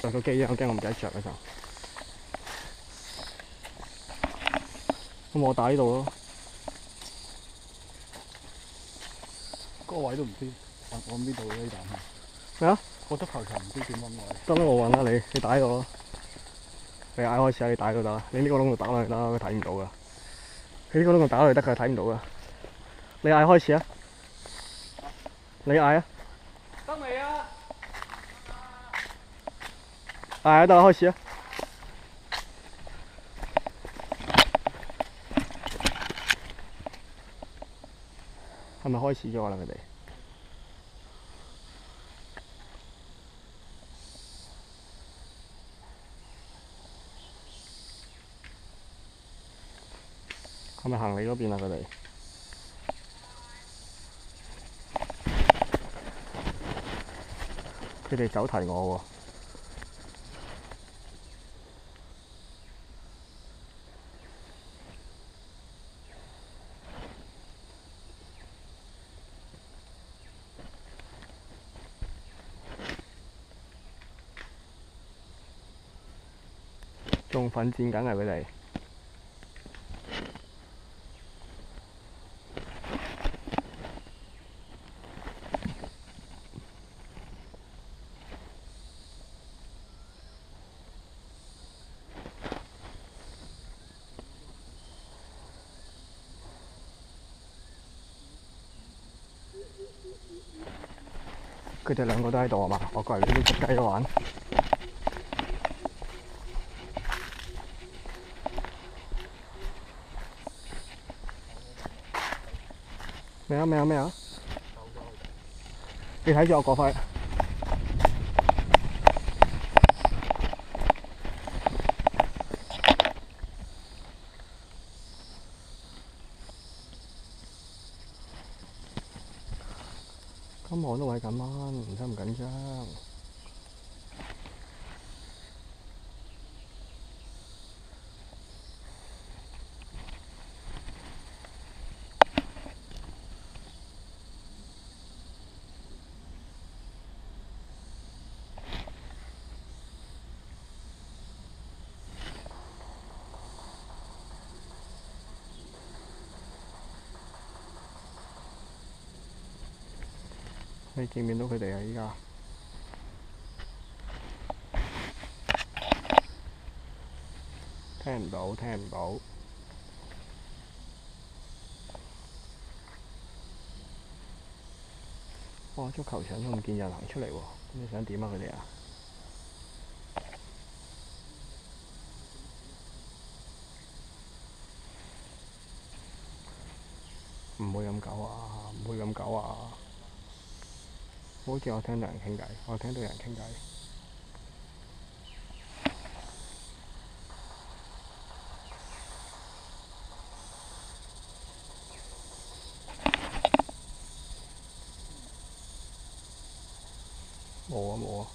着個機啊！我驚我唔記得着嗰陣。咁我打呢度咯。嗰個位都唔知揾邊度呢啖係。咩啊？個足球場唔知點揾位。得啦，我揾啦你打呢度咯。你嗌開始啊！你打呢度得啦。你呢個窿度打落去得，佢睇唔到噶。你呢個窿度打落去得，佢睇唔到噶。你嗌開始啊！你嗌啊！得未啊？嗌啊！得啦，開始啊！係咪開始咗啦？佢哋係咪行你嗰邊啊？佢哋走題我喎。仲奮戰緊啊！佢哋兩個都喺度啊嘛！我過嚟呢啲捉雞玩。咩啊？你睇住我過快。咁我都係咁啱，唔使咁緊張。你見唔見到佢哋啊？依家聽唔到。哇！足球場都唔見人行出嚟喎，你想點啊？佢哋啊？唔會咁久啊！好似我聽到人傾偈，我聽到人傾偈。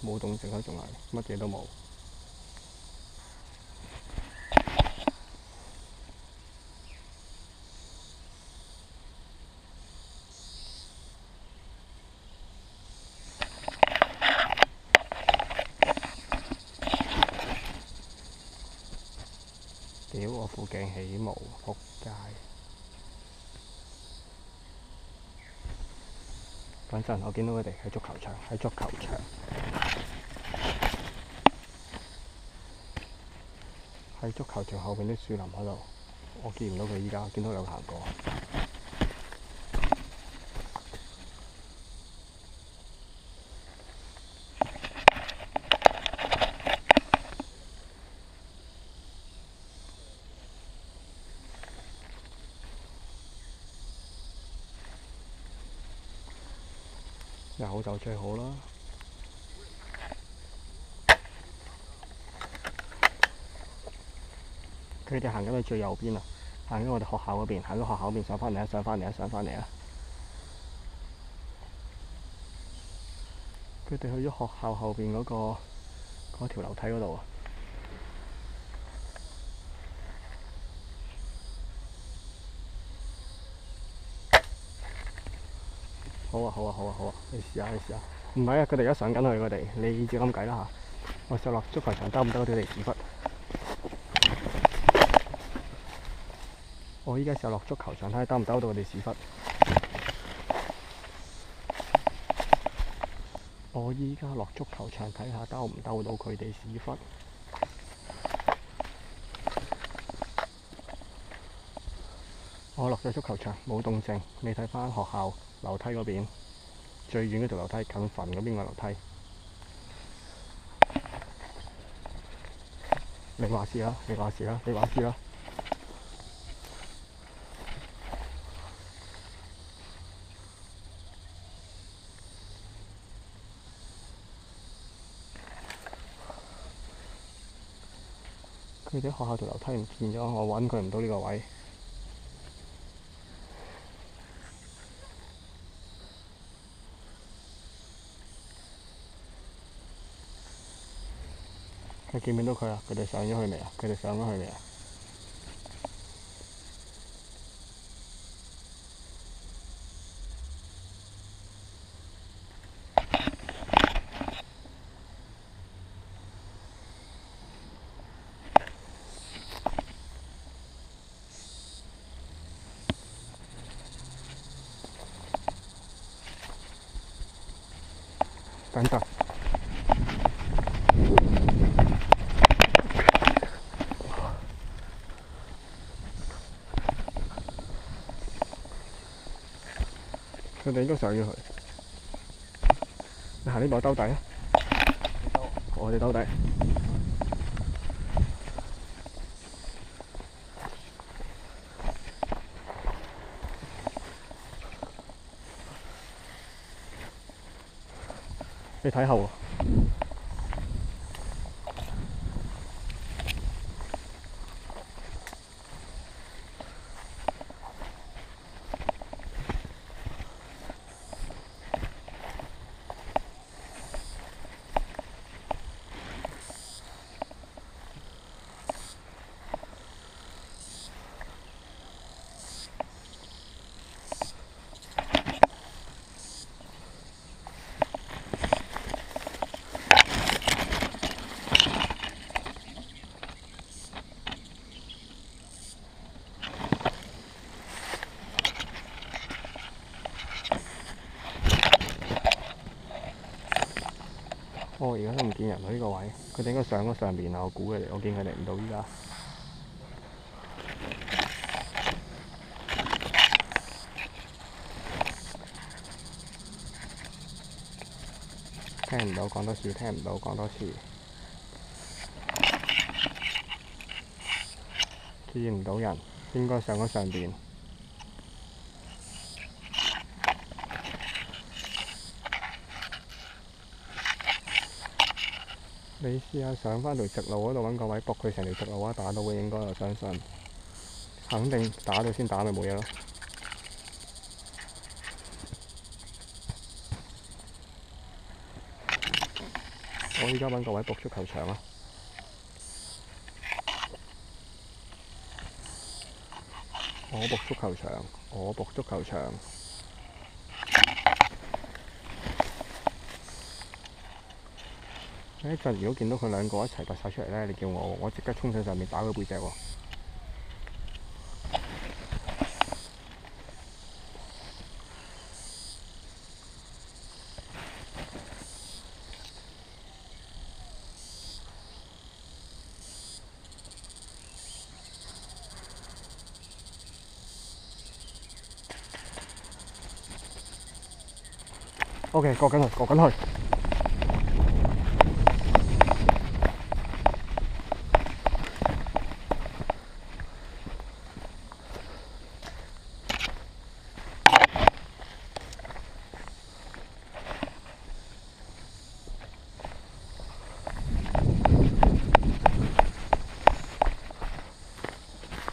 冇動靜啊，仲係乜嘢都冇。屌！我副鏡起毛，仆街！等陣，我見到佢哋喺足球場，喺足球場後邊啲樹林嗰度，我見唔到佢依家，見到有行過。有就最好啦。佢哋行緊去最右邊啊，行緊我哋學校嗰邊，行緊學校嗰邊上返嚟啊！佢哋去咗學校後邊嗰條樓梯嗰度啊！好啊！你試下。唔係啊，佢哋而家上緊去，佢哋你照咁計啦嚇。我上落足球場兜唔兜到你屎忽？我依家上落足球場睇下兜唔兜到你屎忽？我依家落足球場睇下兜唔兜到佢哋屎忽？我落咗足球場冇動靜，你睇翻學校樓梯嗰邊，最遠嗰條樓梯近墳嗰邊個樓梯。你話事啦，你話事啦，你話事啦。佢哋學校條樓梯唔見咗，我揾佢唔到呢個位。你見唔見到佢啊？佢哋上咗去未啊？佢哋上咗去未啊？等等。佢哋應該上咗去。你行呢步兜底啊！我哋兜底。你睇後喎。我而家都唔見人喺呢個位，佢哋應該上咗上邊啊！我估佢哋，我見佢哋唔到依家。聽唔到，講多次，聽唔到，講多次。見唔到人，應該上咗上邊。你試下上返條直路嗰度揾個位，駁佢成條直路啊！打到嘅應該，我相信。肯定打到先打咪冇嘢咯。我依家揾個位駁足球場啊！我駁足球場，我駁足球場。一陣如果見到佢兩個一齊突晒出嚟咧，你叫我即刻衝上上面打佢背脊喎。OK， 過緊去，過緊去。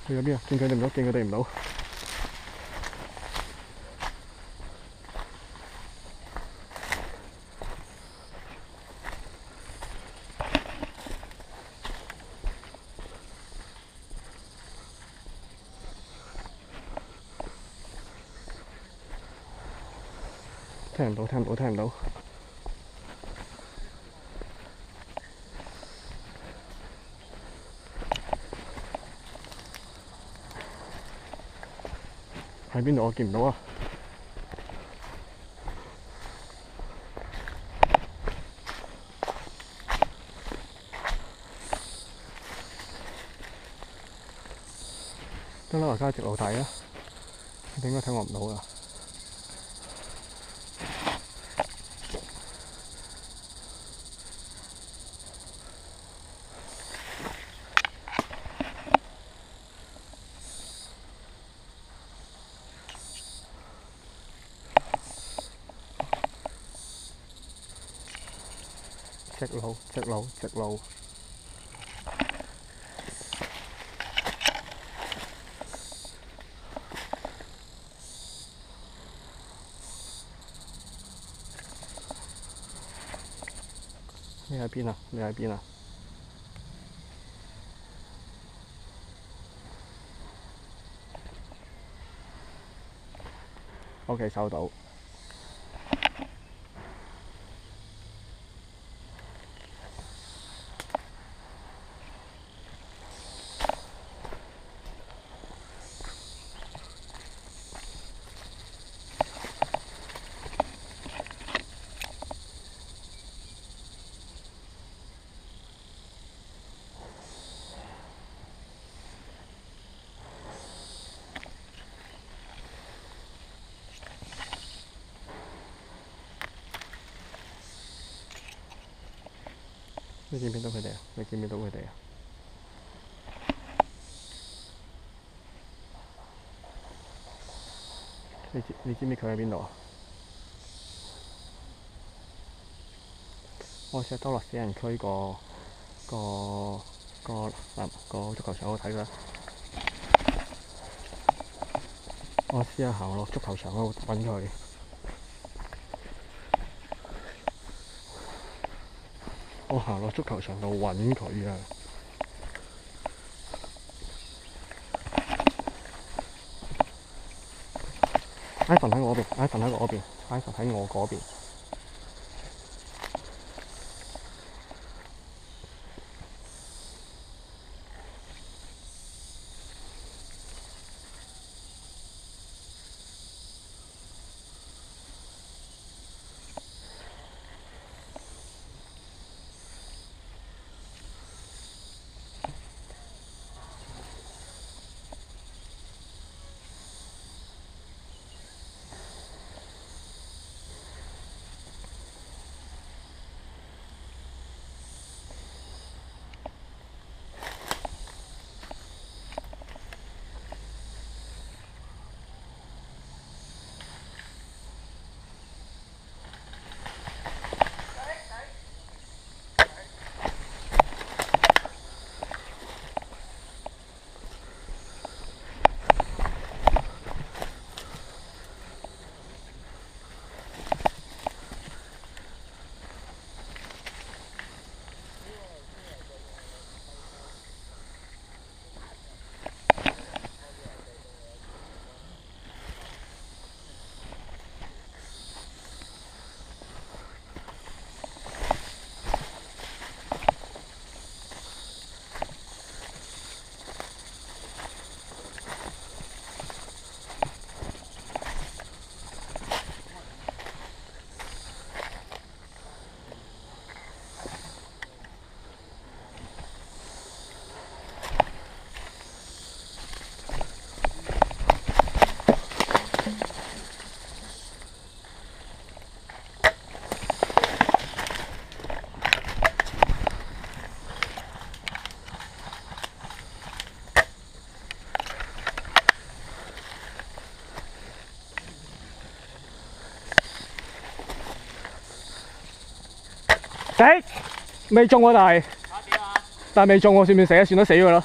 去咗邊啊？見佢哋唔到，見佢哋唔到。聽唔到，聽唔到，聽唔到。喺邊度？我見唔到啊！得啦，我而家直路睇啊！你應該睇我唔到㗎。直路，直路，直路。你喺邊啊？你喺邊啊？OK，收到。你見唔見到佢哋啊？你見唔見到佢哋啊？你知唔知佢喺邊度啊？我試下兜落死人區個足球場嗰度睇佢。我試下行落足球場嗰度揾佢。我行落足球場度揾佢啊！Ivan 喺我嗰邊，Ivan喺我嗰邊，Ivan喺我嗰邊。死！未中喎，但係未中喎，算唔算死啊？算都死㗎啦。